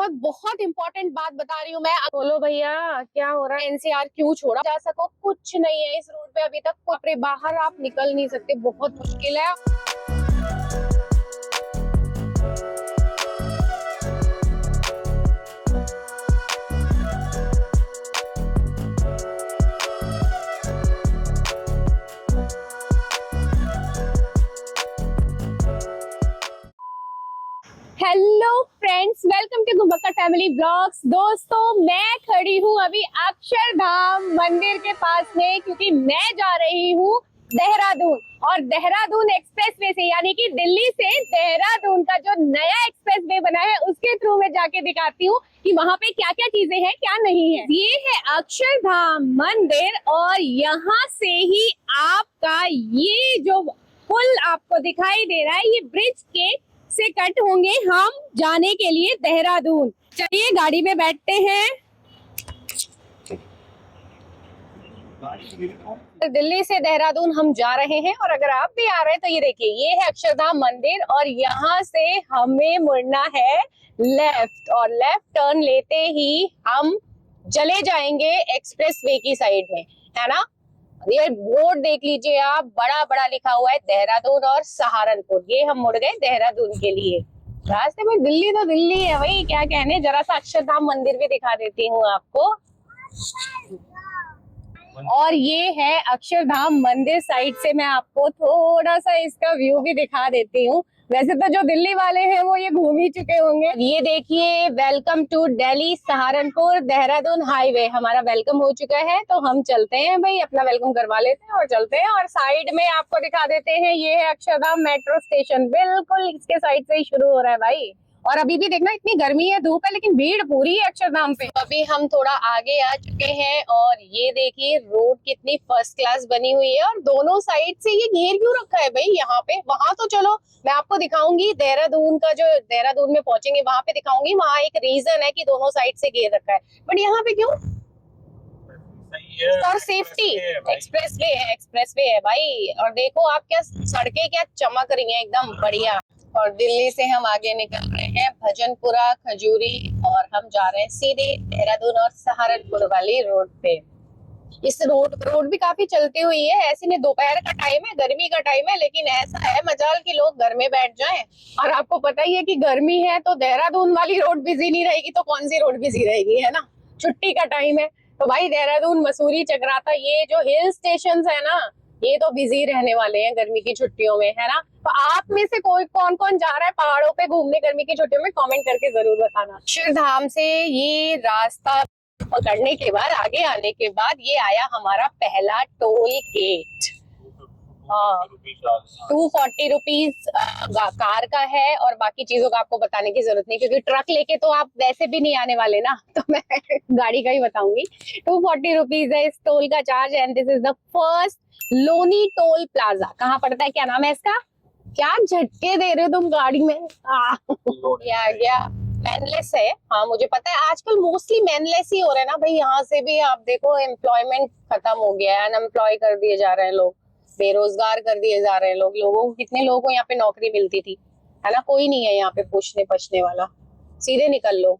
बहुत बहुत इंपॉर्टेंट बात बता रही हूँ मैं। बोलो भैया, क्या हो रहा है? एनसीआर क्यों छोड़ा जा सको? कुछ नहीं है इस रोड पे अभी तक। कोई बाहर आप निकल नहीं सकते, बहुत मुश्किल है। हेलो फ्रेंड्स, वेलकम टू गुम्बक्का फैमिली ब्लॉग्स। दोस्तों, मैं खड़ी हूँ अभी अक्षरधाम मंदिर के पास में, क्योंकि मैं जा रही हूँ देहरादून। और देहरादून एक्सप्रेस वे से, यानी कि दिल्ली से देहरादून का जो नया एक्सप्रेस वे बना है, उसके थ्रू मैं जाके दिखाती हूँ कि वहाँ पे क्या क्या चीजें हैं, क्या नहीं है। ये है अक्षरधाम मंदिर, और यहाँ से ही आपका ये जो पुल आपको दिखाई दे रहा है, ये ब्रिज के से कट होंगे हम जाने के लिए देहरादून। चलिए गाड़ी में बैठते हैं। दिल्ली से देहरादून हम जा रहे हैं, और अगर आप भी आ रहे हैं तो ये देखिए, ये है अक्षरधाम मंदिर, और यहाँ से हमें मुड़ना है लेफ्ट, और लेफ्ट टर्न लेते ही हम चले जाएंगे एक्सप्रेस वे की साइड में, है ना। ये बोर्ड देख लीजिए आप, बड़ा बड़ा लिखा हुआ है देहरादून और सहारनपुर। ये हम मुड़ गए देहरादून के लिए। रास्ते में दिल्ली तो दिल्ली है भाई, क्या कहने। जरा सा अक्षरधाम मंदिर भी दिखा देती हूँ आपको। और ये है अक्षरधाम मंदिर। साइड से मैं आपको थोड़ा सा इसका व्यू भी दिखा देती हूँ। वैसे तो जो दिल्ली वाले हैं वो ये घूम ही चुके होंगे। ये देखिए, welcome to Delhi Saharanpur Dehradun highway. हमारा वेलकम हो चुका है, तो हम चलते हैं भाई, अपना वेलकम करवा लेते हैं और चलते हैं। और साइड में आपको दिखा देते हैं, ये है अक्षरधाम मेट्रो स्टेशन। बिल्कुल इसके साइड से ही शुरू हो रहा है भाई। और अभी भी देखना, इतनी गर्मी है, धूप है, लेकिन भीड़ पूरी है अक्षरधाम पे। अभी हम थोड़ा आगे आ चुके हैं, और ये देखिए रोड कितनी फर्स्ट क्लास बनी हुई है। और दोनों साइड से ये घेर क्यों रखा है भाई यहाँ पे? वहां तो चलो मैं आपको दिखाऊंगी, देहरादून का जो देहरादून में पहुंचेंगे वहां पे दिखाऊंगी। वहां एक रीजन है कि दोनों साइड से घेर रखा है, बट यहाँ पे क्यों? For safety. एक्सप्रेस वे है भाई। और देखो आप, क्या सड़कें क्या चमक रही हैं, एकदम बढ़िया। और दिल्ली से हम आगे निकल रहे हैं भजनपुरा, खजूरी, और हम जा रहे हैं सीधे देहरादून और सहारनपुर वाली रोड पे। इस रोड भी काफी चलती हुई है। ऐसे नहीं, दोपहर का टाइम है, गर्मी का टाइम है, लेकिन ऐसा है मजाल कि लोग घर में बैठ जाएं। और आपको पता ही है कि गर्मी है, तो देहरादून वाली रोड बिजी नहीं रहेगी तो कौन सी रोड बिजी रहेगी, है ना। छुट्टी का टाइम है, तो भाई देहरादून, मसूरी, चकराता, ये जो हिल स्टेशन है ना, ये तो बिजी रहने वाले हैं गर्मी की छुट्टियों में, है ना। तो आप में से कोई कौन कौन जा रहा है पहाड़ों पे घूमने गर्मी की छुट्टियों में? कमेंट करके जरूर बताना। अक्षरधाम से ये रास्ता पकड़ने के बाद, आगे आने के बाद, ये आया हमारा पहला टोल गेट। 240 रुपीज कार का है, और बाकी चीजों का आपको बताने की जरूरत नहीं, क्योंकि ट्रक लेके तो आप वैसे भी नहीं आने वाले ना, तो मैं गाड़ी का ही बताऊंगी। 240 रुपीज है इस टोल का charge, and this is the first Loni toll plaza. कहाँ पड़ता है, क्या नाम है इसका? क्या झटके दे रहे हो तुम गाड़ी में? आ गया मैनलेस है। हाँ मुझे पता है, आजकल मोस्टली मैनलेस ही हो रहे हैं ना भाई। यहाँ से भी आप देखो, एम्प्लॉयमेंट खत्म हो गया है, अनएम्प्लॉय कर दिए जा रहे हैं लोग, बेरोजगार कर दिए जा रहे हैं लोग। लोगों को, कितने लोगों को यहाँ पे नौकरी मिलती थी, है ना। कोई नहीं है यहाँ पे पूछने पछने वाला, सीधे निकल लो।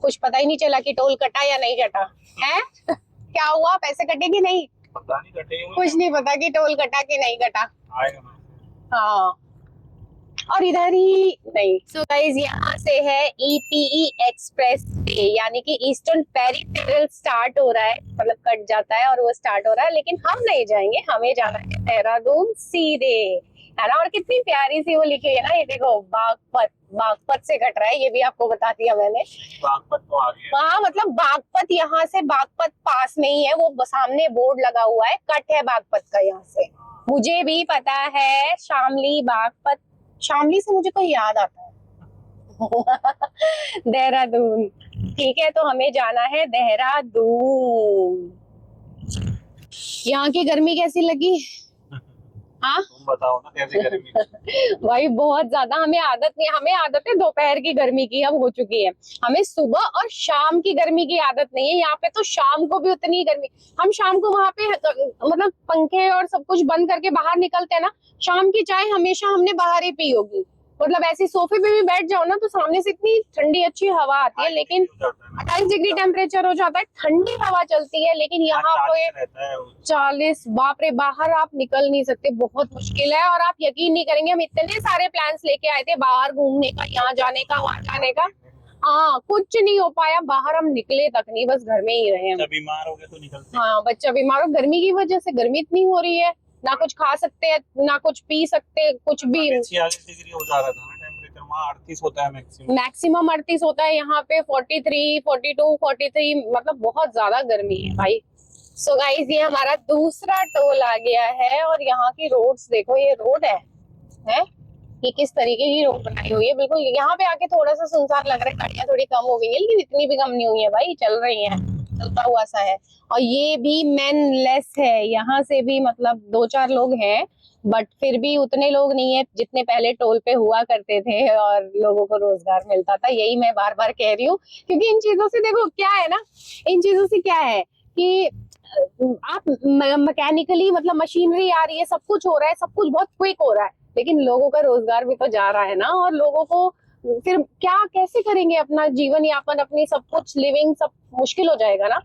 कुछ पता ही नहीं चला कि टोल कटा या नहीं कटा है। क्या हुआ, पैसे कटे कि नहीं? पता नहीं कटे, कुछ नहीं पता कि टोल कटा कि नहीं कटा। हाँ, और इधर ही नहीं। सो गाइस, यहाँ से है ईपीई एक्सप्रेस वे, यानी कि ईस्टर्न पेरिफेरल स्टार्ट हो रहा है, मतलब कट जाता है और वो स्टार्ट हो रहा है। लेकिन हम नहीं जाएंगे, हमें जाना है देहरादून सीधे, है ना। और कितनी प्यारी सी वो लिखी है ना, ये देखो, बागपत। बागपत से कट रहा है, ये भी आपको बता दिया मैंने। बागपत तो आ गया। हाँ, मतलब बागपत यहाँ से, बागपत पास में ही है, वो सामने बोर्ड लगा हुआ है, कट है बागपत का यहाँ से। मुझे भी पता है, शामली, बागपत। शामली से मुझे कोई याद आता है। देहरादून, ठीक है। तो हमें जाना है देहरादून। यहाँ की गर्मी कैसी लगी? हाँ तुम बताओ ना, कैसे गर्मी? भाई बहुत ज्यादा। हमें आदत नहीं, हमें आदत है दोपहर की गर्मी की, अब हो चुकी है। हमें सुबह और शाम की गर्मी की आदत नहीं है। यहाँ पे तो शाम को भी उतनी गर्मी। हम शाम को वहां पे मतलब पंखे और सब कुछ बंद करके बाहर निकलते हैं ना, शाम की चाय हमेशा हमने बाहर ही पी होगी। मतलब ऐसी सोफे पे भी बैठ जाओ ना तो सामने से इतनी ठंडी अच्छी हवा आती है, लेकिन 28 डिग्री टेम्परेचर हो जाता है, ठंडी हवा चलती है, लेकिन यहाँ पे 40, बाप रे, बाहर आप निकल नहीं सकते, बहुत मुश्किल है। और आप यकीन नहीं करेंगे, हम इतने सारे प्लान्स लेके आए थे बाहर घूमने का, यहाँ जाने का, वहां जाने का, हाँ कुछ नहीं हो पाया, बाहर हम निकले तक नहीं, बस घर में ही रहे हम। बीमार हो गए तो निकलते। हाँ, बच्चा बीमार हो, गर्मी की वजह से, गर्मी इतनी हो रही है, ना कुछ खा सकते हैं, ना कुछ पी सकते, कुछ भी। 46 डिग्री हो जा रहा था ना टेम्परेचर, वहाँ 38 होता है मैक्सिमम 38 होता है, यहाँ पे 43, 42, 43, मतलब बहुत ज्यादा गर्मी है भाई। सो गाइस, ये हमारा दूसरा टोल आ गया है, और यहाँ की रोड्स देखो, ये रोड है ये किस तरीके की रोड बनाई हुई है, बिल्कुल। यहाँ पे आके थोड़ा सा सुनसान लग रहा है, गाड़ियां थोड़ी कम हो गई है, लेकिन इतनी भी कम नहीं हुई है भाई, चल रही हैं, चलता हुआ सा है। और ये भी मैन लेस है, यहाँ से भी मतलब 2-4 लोग हैं, बट फिर भी उतने लोग नहीं है जितने पहले टोल पे हुआ करते थे और लोगों को रोजगार मिलता था। यही मैं बार बार कह रही हूँ, क्योंकि इन चीजों से देखो क्या है ना, इन चीजों से क्या है कि आप मैकेनिकली, मतलब मशीनरी आ रही है, सब कुछ हो रहा है, सब कुछ बहुत क्विक हो रहा है, लेकिन लोगों का रोजगार भी तो जा रहा है ना, और लोगों को फिर क्या, कैसे करेंगे अपना जीवन यापन, अपनी सब कुछ लिविंग, सब मुश्किल हो जाएगा ना।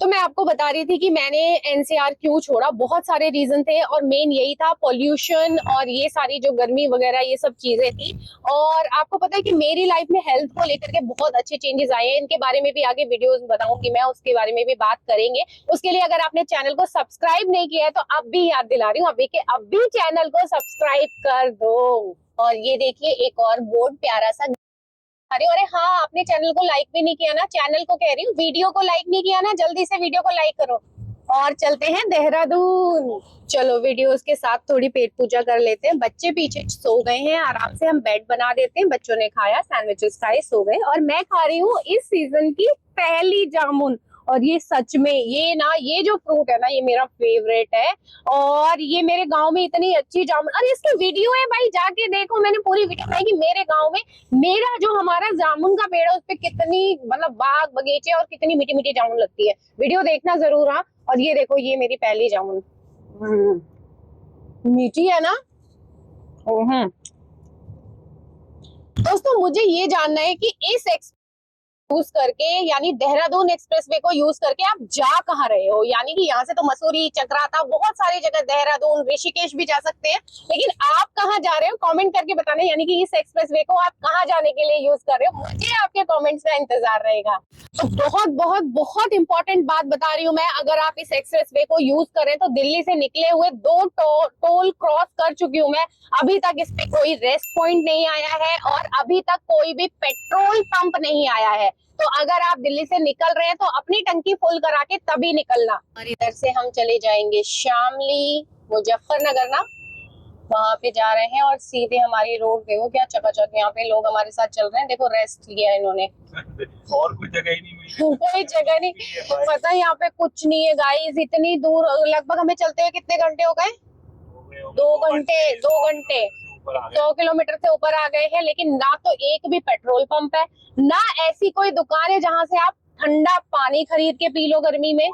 तो मैं आपको बता रही थी कि मैंने एनसीआर क्यों छोड़ा, बहुत सारे रीजन थे, और मेन यही था, पॉल्यूशन और ये सारी जो गर्मी वगैरह ये सब चीजें थी। और आपको पता है कि मेरी लाइफ में हेल्थ को लेकर के बहुत अच्छे चेंजेस आए हैं, इनके बारे में भी आगे वीडियोस बताऊंगी मैं, उसके बारे में भी बात करेंगे। उसके लिए अगर आपने चैनल को सब्सक्राइब नहीं किया है तो अब भी याद दिला रही हूँ, अभी के अभी चैनल को सब्सक्राइब कर दो। और ये देखिए, एक और बोर्ड प्यारा सा, अरे अरे हाँ, आपने चैनल को लाइक भी नहीं किया ना, चैनल को कह रही हूँ, वीडियो को लाइक नहीं किया ना, जल्दी से वीडियो को लाइक करो। और चलते हैं देहरादून। चलो, वीडियोस के साथ थोड़ी पेट पूजा कर लेते हैं। बच्चे पीछे सो गए हैं, आराम से हम बेड बना देते हैं, बच्चों ने खाया, सैंडविचेस खाए, सो गए, और मैं खा रही हूँ इस सीजन की पहली जामुन। और ये सच में, ये ना, ये जो फ्रूट है ना, ये मेरा फेवरेट है, और ये मेरे गांव में इतनी अच्छी जामुन, अरे इसकी वीडियो है भाई, जाके देखो, मैंने पूरी वीडियो बनाई कि मेरे गांव में, मेरा जो हमारा जामुन का पेड़ है उस पे कितनी, मतलब बाग बगीचे, और कितनी मीठी मीठी जामुन लगती है, वीडियो देखना जरूर। हाँ, और ये देखो, ये मेरी पहली जामुन, मीठी है ना। दोस्तों, मुझे ये जानना है कि इस यूज करके, यानी देहरादून एक्सप्रेसवे को यूज करके आप जा कहाँ रहे हो, यानी कि यहाँ से तो मसूरी, चक्राता, बहुत सारी जगह, देहरादून, ऋषिकेश भी जा सकते हैं, लेकिन आप कहाँ जा रहे हो कमेंट करके बताना, यानी कि इस एक्सप्रेसवे को आप कहाँ जाने के लिए यूज कर रहे हो, मुझे आपके कमेंट्स का इंतजार रहेगा। तो बहुत बहुत बहुत इंपॉर्टेंट बात बता रही हूँ मैं, अगर आप इस एक्सप्रेसवे को यूज करें तो दिल्ली से निकले हुए 2 टोल क्रॉस कर चुकी हूँ मैं, अभी तक इस पे कोई रेस्ट पॉइंट नहीं आया है, और अभी तक कोई भी पेट्रोल पंप नहीं आया है। तो अगर आप दिल्ली से निकल रहे हैं तो अपनी टंकी फुल करा के तभी निकलना। और इधर से हम चले जाएंगे शामली, मुजफ्फरनगर ना, वहां पे जा रहे हैं, और सीधे हमारी रोड देखो क्या चकाचक, यहाँ पे लोग हमारे साथ चल रहे हैं, देखो रेस्ट लिया इन्होंने। और कोई जगह ही नहीं मिली, कोई जगह नहीं, पता है यहाँ पे कुछ नहीं है गाइस, इतनी दूर, लगभग हमें चलते हुए कितने घंटे हो गए, 2 घंटे 100 किलोमीटर से ऊपर आ गए हैं, लेकिन ना तो एक भी पेट्रोल पंप है, ना ऐसी कोई दुकान है जहां से आप ठंडा पानी खरीद के पी लो गर्मी में,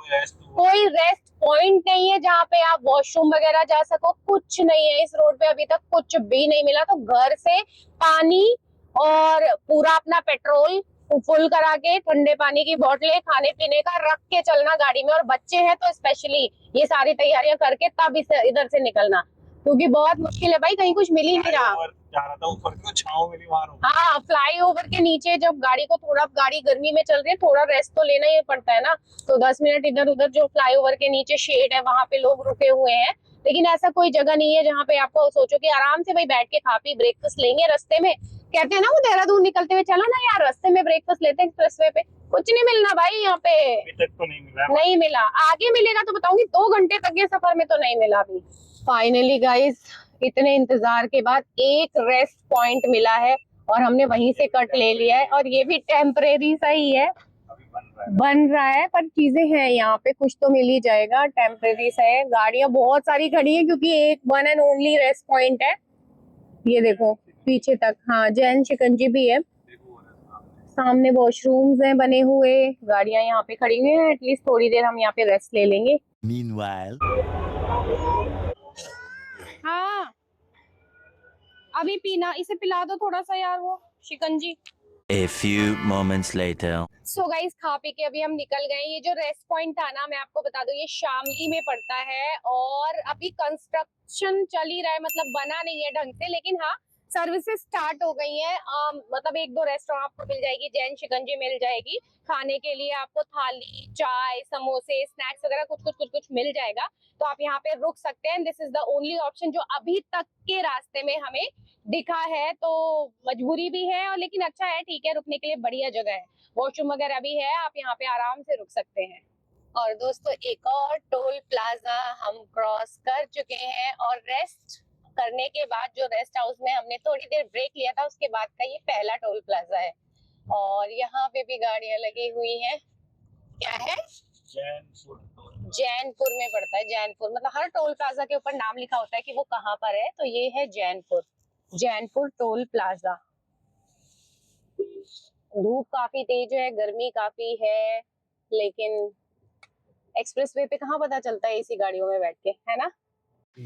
कोई रेस्ट पॉइंट नहीं है जहाँ पे आप वॉशरूम वगैरह जा सको, कुछ नहीं है इस रोड पे, अभी तक कुछ भी नहीं मिला। तो घर से पानी और पूरा अपना पेट्रोल फुल करा के, ठंडे पानी की बोतलें, खाने पीने का रख के चलना गाड़ी में, और बच्चे हैं तो स्पेशली ये सारी तैयारियां करके तब इधर से निकलना, क्योंकि बहुत मुश्किल है भाई, कहीं कुछ मिल ही नहीं रहा। जा रहा था ऊपर तो छांव मिली वहां। हाँ, फ्लाई ओवर के नीचे जब गाड़ी को, थोड़ा गाड़ी गर्मी में चल रही है, थोड़ा रेस्ट तो लेना ही पड़ता है ना, तो 10 मिनट इधर उधर, जो फ्लाई ओवर के नीचे शेड है वहां पे लोग रुके हुए हैं, लेकिन ऐसा कोई जगह नहीं है जहाँ पे आपको सोचो कि आराम से भाई बैठ के खा पी ब्रेकफास्ट लेंगे रास्ते में। कहते हैं ना वो देहरादून निकलते हुए, चलो ना यार रास्ते में ब्रेकफास्ट लेते हैं एक्सप्रेसवे पे, कुछ नहीं मिलना भाई यहाँ पे, अभी तक तो नहीं मिला, नहीं मिला, आगे मिलेगा तो बताऊंगी, 2 घंटे तक के सफर में तो नहीं मिला अभी। फाइनली गाइस, इतने इंतजार के बाद एक रेस्ट पॉइंट मिला है, और हमने वहीं से कट ले लिया है, और ये भी टेम्परेरी सा ही है, बन रहा है, पर चीजें हैं यहाँ पे, कुछ तो मिल ही जाएगा, टेम्परेरी सा है। गाड़ियां बहुत सारी खड़ी है, क्योंकि एक 1 एंड ओनली रेस्ट पॉइंट है, ये देखो पीछे तक। हाँ, जैन शिकंजी भी है, सामने वॉशरूम्स हैं बने हुए, गाड़ियां यहाँ पे खड़ी हुई हैं, एटलीस्ट थोड़ी देर हम यहाँ पे रेस्ट ले लेंगे। Meanwhile, हाँ, अभी पीना, इसे पिला दो थोड़ा सा यार वो शिकंजी। A few moments later. So guys खा पी के अभी हम निकल गए। ये जो रेस्ट पॉइंट था ना, मैं आपको बता दूं, ये शामली में पड़ता है और अभी कंस्ट्रक्शन चल ही रहा है, मतलब बना नहीं है ढंग से, लेकिन हाँ सर्विसेज स्टार्ट हो गई हैं। मतलब एक दो रेस्टोरेंट आपको मिल जाएगी, जैन शिकंजी मिल जाएगी खाने के लिए, आपको थाली, चाय, समोसे, स्नैक्स वगैरह कुछ मिल जाएगा। तो आप यहाँ पे रुक सकते हैं। This is the only option जो अभी तक के रास्ते में हमें दिखा है। तो मजबूरी भी है और लेकिन अच्छा है, ठीक है, रुकने के लिए बढ़िया जगह है। वॉशरूम वगैरह भी है, आप यहाँ पे आराम से रुक सकते हैं। और दोस्तों एक और टोल प्लाजा हम क्रॉस कर चुके हैं और रेस्ट करने के बाद, जो रेस्ट हाउस में हमने थोड़ी देर ब्रेक लिया था, उसके बाद का ये पहला टोल प्लाजा है। और यहाँ पे भी गाड़ियां लगी हुई हैं। क्या है? जैनपुर में पड़ता है। जैनपुर मतलब हर टोल प्लाजा के ऊपर नाम लिखा होता है कि वो कहाँ पर है। तो ये है जैनपुर, जैनपुर टोल प्लाजा। धूप काफी तेज है, गर्मी काफी है, लेकिन एक्सप्रेसवे पे कहाँ पता चलता है इसी गाड़ियों में बैठ के, है ना।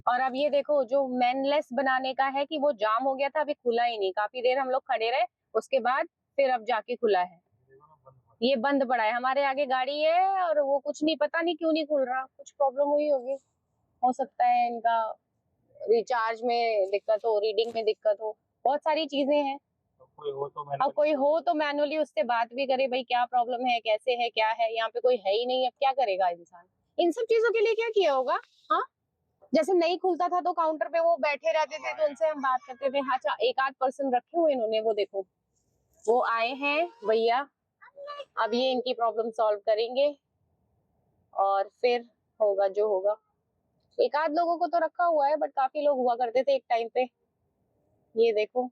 और अब ये देखो, जो मेनलेस बनाने का है कि वो जाम हो गया था, अभी खुला ही नहीं। काफी देर हम लोग खड़े रहे, उसके बाद फिर अब जाके खुला है। ये बंद पड़ा है, हमारे आगे गाड़ी है और वो कुछ नहीं, पता नहीं क्यों नहीं खुल रहा। कुछ प्रॉब्लम हुई होगी, हो सकता है इनका रिचार्ज में दिक्कत हो, रीडिंग में दिक्कत हो, बहुत सारी चीजें हैं। अब कोई हो तो मैनुअली उससे बात भी करे, भाई क्या प्रॉब्लम है, कैसे है, क्या है। यहाँ पे कोई है ही नहीं, अब क्या करेगा इंसान। इन सब चीजों के लिए क्या किया होगा? हाँ, जैसे नहीं खुलता था तो काउंटर पे वो बैठे रहते थे, तो उनसे हम बात करते थे। हाँ, अच्छा, एक आध पर्सन रखे हुए इन्होंने, वो देखो वो आए हैं भैया, अब ये इनकी प्रॉब्लम सॉल्व करेंगे और फिर होगा जो होगा। एक आध लोगों को तो रखा हुआ है, बट काफी लोग हुआ करते थे एक टाइम पे। ये देखो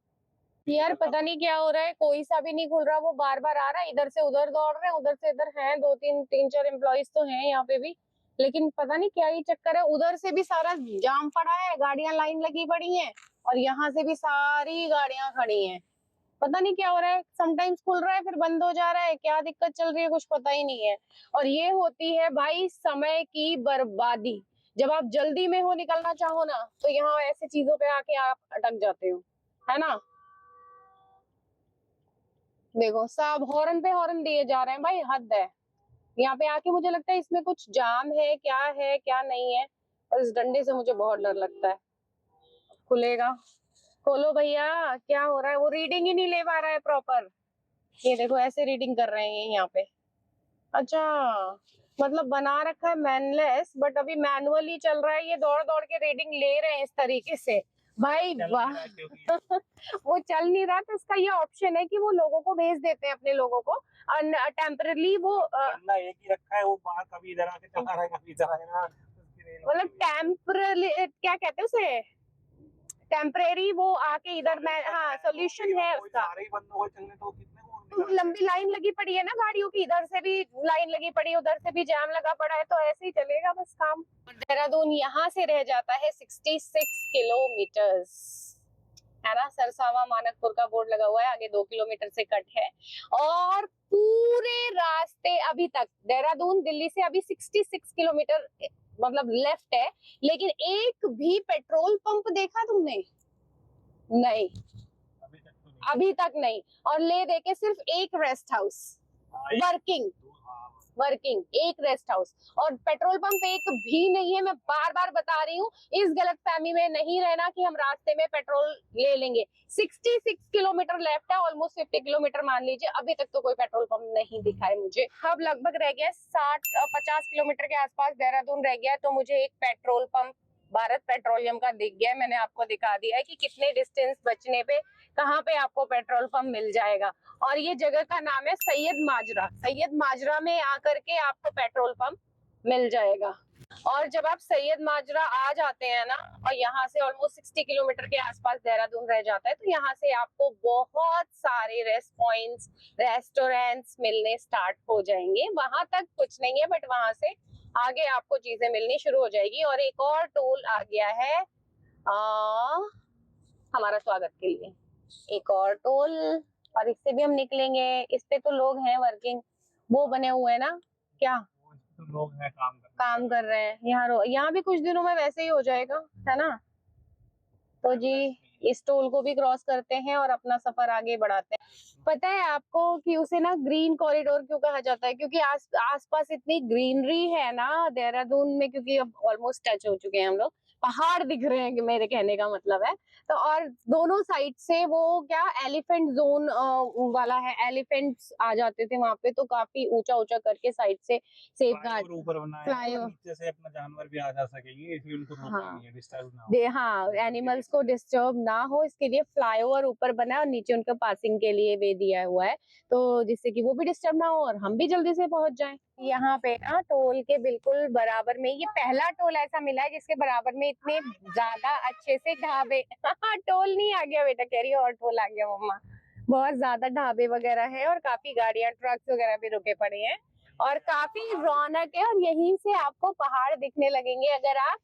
यार, पता नहीं क्या हो रहा है, कोई सा भी नहीं खुल रहा। वो बार बार आ रहा है, इधर से उधर दौड़ रहे हैं, उधर से इधर हैं, दो तीन चार एम्प्लॉइज तो हैं यहाँ पे भी, लेकिन पता नहीं क्या ही चक्कर है। उधर से भी सारा जाम पड़ा है, गाड़ियां लाइन लगी पड़ी हैं, और यहाँ से भी सारी गाड़ियां खड़ी हैं। पता नहीं क्या हो रहा है, समटाइम्स खुल रहा है फिर बंद हो जा रहा है, क्या दिक्कत चल रही है कुछ पता ही नहीं है। और ये होती है भाई समय की बर्बादी। जब आप जल्दी में हो, निकलना चाहो ना, तो यहाँ ऐसे चीजों पे आके आप अटक जाते हो, है ना। देखो सब हॉर्न पे हॉर्न दिए जा रहे हैं भाई, हद है। यहाँ पे आके मुझे लगता है इसमें कुछ जाम है क्या नहीं है। और इस डंडे से मुझे बहुत डर लगता है। खुलेगा, खोलो भैया, क्या हो रहा है। वो रीडिंग ही नहीं ले पा रहा है प्रॉपर। ये देखो ऐसे रीडिंग कर रहे हैं यहाँ पे। अच्छा, मतलब बना रखा है मैनलेस, बट अभी मैनुअली चल रहा है। ये दौड़ दौड़ के रीडिंग ले रहे हैं इस तरीके से, भाई वाह। वो चल नहीं रहा, तो इसका ये ऑप्शन है कि वो लोगों को भेज देते हैं, अपने लोगों को टेम्परली। वो बंदा एक ही रखा है, वो बाहर कभी इधर आके चला रहा है, कभी इधर आएगा। मतलब टेम्परली क्या कहते हैं उसे, टेम्परेरी वो आके इधर में। हाँ, सोल्यूशन है उसका। सारे ही बंद हो गए चलने, तो कितने को तो लंबी लाइन लगी पड़ी है ना गाड़ियों की, इधर से भी लाइन लगी पड़ी है, उधर से भी जाम लगा पड़ा है, तो ऐसे ही चलेगा बस काम। देहरादून यहाँ से रह जाता है 66 किलोमीटर्स, है ना। सरसावा मानकपुर का बोर्ड लगा हुआ है, आगे 2 किलोमीटर से कट है। और पूरे रास्ते अभी तक देहरादून दिल्ली से अभी 66 किलोमीटर मतलब लेफ्ट है, लेकिन एक भी पेट्रोल पंप देखा तुमने? नहीं, अभी तक नहीं। और ले देके सिर्फ एक रेस्ट हाउस वर्किंग एक रेस्ट हाउस, और पेट्रोल पंप एक भी नहीं है। मैं बार बार बता रही हूँ, इस गलतफहमी में नहीं रहना कि हम रास्ते में पेट्रोल ले लेंगे। 66 किलोमीटर लेफ्ट है, ऑलमोस्ट 50 किलोमीटर मान लीजिए। अभी तक तो कोई पेट्रोल पंप नहीं दिखा है मुझे। अब लगभग रह गया 50 किलोमीटर के आसपास देहरादून रह गया, तो मुझे एक पेट्रोल पंप भारत पेट्रोलियम का दिख गया। मैंने आपको दिखा दिया है कि कितने डिस्टेंस बचने पे कहाँ पे आपको पेट्रोल पंप मिल जाएगा। और ये जगह का नाम है सैयद माजरा। सैयद माजरा में आकर के आपको पेट्रोल पंप मिल जाएगा। और जब आप सैयद माजरा आ जाते हैं ना, और यहाँ से ऑलमोस्ट 60 किलोमीटर के आसपास देहरादून रह जाता है, तो यहाँ से आपको बहुत सारे रेस्ट पॉइंट्स, रेस्टोरेंट्स मिलने स्टार्ट हो जाएंगे। वहां तक कुछ नहीं है, बट वहां से आगे आपको चीजें मिलनी शुरू हो जाएगी। और एक और टोल आ गया है हमारा स्वागत के लिए, एक और टोल, और इससे भी हम निकलेंगे। इस पे तो लोग हैं वर्किंग, वो बने हुए हैं ना, क्या तो लोग हैं काम कर रहे हैं यहाँ। यहाँ भी कुछ दिनों में वैसे ही हो जाएगा, है ना। तो जी इस टोल को भी क्रॉस करते हैं और अपना सफर आगे बढ़ाते हैं। पता है आपको कि उसे ना ग्रीन कॉरिडोर क्यों कहा जाता है? क्योंकि आसपास इतनी ग्रीनरी है ना देहरादून में, क्योंकि अब ऑलमोस्ट टच हो चुके हैं हम लोग, पहाड़ दिख रहे हैं कि मेरे कहने का मतलब है। तो और दोनों साइड से वो क्या एलिफेंट जोन वाला है, एलिफेंट्स आ जाते थे वहां पे, तो काफी ऊंचा ऊंचा करके साइड से सेफ गार्ड फ्लाईओवर ऊपर बनाया है, फ्लाईओवर। नीचे से अपना जानवर भी आ जा सकेंगे, इसलिए उनको रोका हाँ नहीं है, डिस्टर्ब ना हो। हाँ, एनिमल्स को डिस्टर्ब ना हो इसके लिए फ्लाईओवर ऊपर बना है और नीचे उनका पासिंग के लिए वे दिया हुआ है, तो जिससे कि वो भी डिस्टर्ब ना हो और हम भी जल्दी से पहुंच जाएं। यहाँ पे ना टोल के बिल्कुल बराबर में, ये पहला टोल ऐसा मिला है जिसके बराबर में इतने ज्यादा अच्छे से ढाबे टोल नहीं आ गया बेटा, कह रही है और टोल आ गया मम्मा। बहुत ज्यादा ढाबे वगैरह है और काफी गाड़ियां ट्रक्स वगैरह भी रुके पड़े हैं और काफी रौनक है, और यहीं से आपको पहाड़ दिखने लगेंगे अगर आप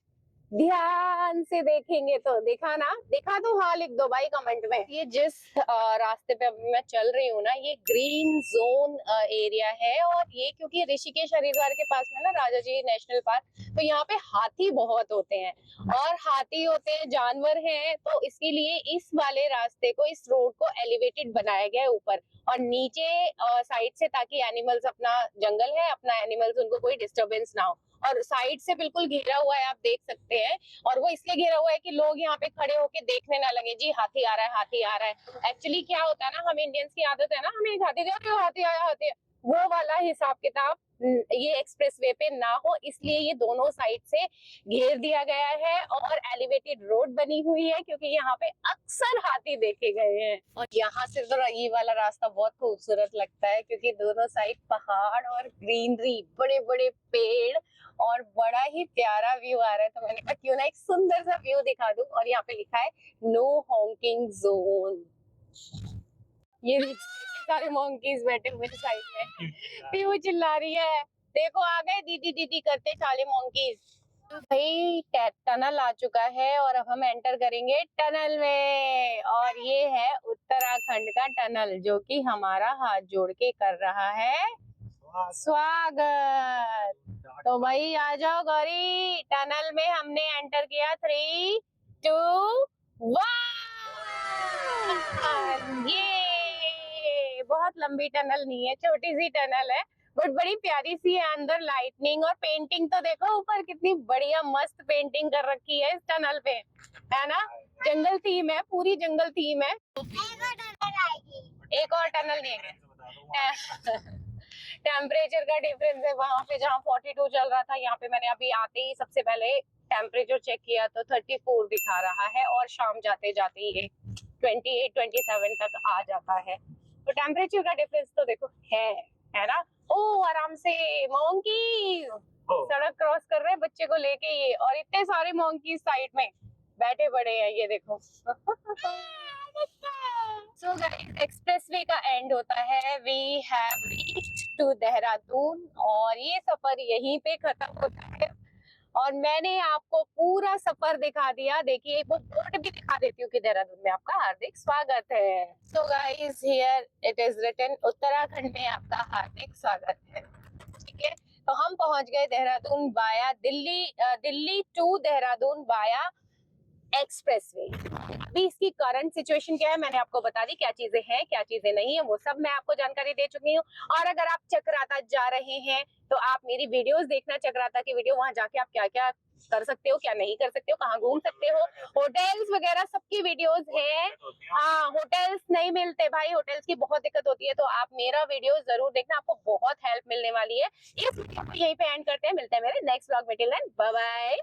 ध्यान से देखेंगे तो। देखा ना? देखा तो हाँ लिख दो भाई कमेंट में। ये जिस रास्ते पे अभी मैं चल रही हूँ ना, ये ग्रीन जोन एरिया है, और ये क्योंकि ऋषिकेश हरिद्वार के पास में ना राजा जी नेशनल पार्क, तो यहाँ पे हाथी बहुत होते हैं और हाथी होते हैं, जानवर हैं, तो इसके लिए इस वाले रास्ते को, इस रोड को एलिवेटेड बनाया गया है ऊपर और नीचे साइड से, ताकि एनिमल्स, अपना जंगल है, अपना एनिमल्स, उनको कोई डिस्टरबेंस ना हो। और साइड से बिल्कुल घेरा हुआ है, आप देख सकते हैं, और वो इसलिए घेरा हुआ है कि लोग यहाँ पे खड़े होके देखने ना लगे जी हाथी आ रहा है, हाथी आ रहा है। एक्चुअली क्या होता है ना, हम इंडियंस की आदत है ना, हमें एक हाथी देखो, हाथी आया, हाथी आया, वो वाला हिसाब किताब ये एक्सप्रेसवे पे ना हो, इसलिए ये दोनों साइड से घेर दिया गया है और एलिवेटेड रोड बनी हुई है, क्योंकि यहाँ पे अक्सर हाथी देखे गए हैं। और यहाँ से तो ये वाला रास्ता बहुत खूबसूरत लगता है, क्योंकि दोनों साइड पहाड़ और ग्रीनरी, बड़े बड़े पेड़ और बड़ा ही प्यारा व्यू आ रहा है। तो मैंने कहा क्यों ना एक सुंदर सा व्यू दिखा दूं, और यहाँ पे लिखा है नो हॉकिंग जोन। ये सारे मंकीज बैठे हुए साइड में, पीहू चिल्ला रही है, देखो आ गए दीदी दीदी करते साले मंकीज। तो भाई टनल आ चुका है और अब हम एंटर करेंगे टनल में, और ये है उत्तराखंड का टनल जो कि हमारा हाथ जोड़ के कर रहा है स्वागत। तो भाई आ जाओ गौरी, टनल में हमने एंटर किया, 3, 2, 1। ये बहुत लंबी टनल नहीं है, छोटी सी टनल है, बट बड़ी प्यारी सी है। अंदर लाइटनिंग और पेंटिंग तो देखो ऊपर कितनी बढ़िया मस्त पेंटिंग कर रखी है इस टनल पे, है ना? जंगल थीम है, पूरी जंगल थीम है। एक और टनल नहीं है। टेम्परेचर का डिफरेंस है, वहां पे जहाँ 42 चल रहा था, यहाँ पे मैंने अभी आते ही सबसे पहले टेम्परेचर चेक किया तो 34 दिखा रहा है, और शाम जाते जाते ये 28, 27 तक आ जाता है। तो टेम्परेचर का डिफरेंस तो देखो है ना? ओ आराम से मोंकी सड़क क्रॉस कर रहे हैं बच्चे को लेके ये, और इतने सारे मोंकी साइड में बैठे पड़े हैं, ये देखो। सो गाइस, एक्सप्रेसवे का एंड होता है, we have reached to Dehradun, और ये सफर यहीं पे खत्म होता है। और मैंने आपको पूरा सफर दिखा दिया, देखिए वो बोर्ड भी दिखा देती हूँ कि देहरादून में आपका हार्दिक स्वागत है। So guys, here it is written, Uttarakhand में आपका हार्दिक स्वागत है। ठीक है, तो हम पहुंच गए Dehradun via Delhi, Delhi to Dehradun via expressway. अभी इसकी करंट सिचुएशन क्या है मैंने आपको बता दी, क्या चीजें हैं क्या चीजें नहीं है, वो सब मैं आपको जानकारी दे चुकी हूँ। और अगर आप चक्राता जा रहे हैं तो आप मेरी वीडियोस देखना, चक्राता की वीडियो, वहां जाके आप क्या क्या कर सकते हो, क्या नहीं कर सकते हो, कहाँ घूम सकते हो, होटल्स वगैरह सबकी वीडियोस है। हाँ, होटल्स नहीं मिलते भाई, होटल्स की बहुत दिक्कत होती है, तो आप मेरा वीडियो जरूर देखना, आपको बहुत हेल्प मिलने वाली है। इस वीडियो को यहीं पे एंड करते हैं, मिलते हैं मेरे नेक्स्ट व्लॉग में, टिल देन बाय बाय।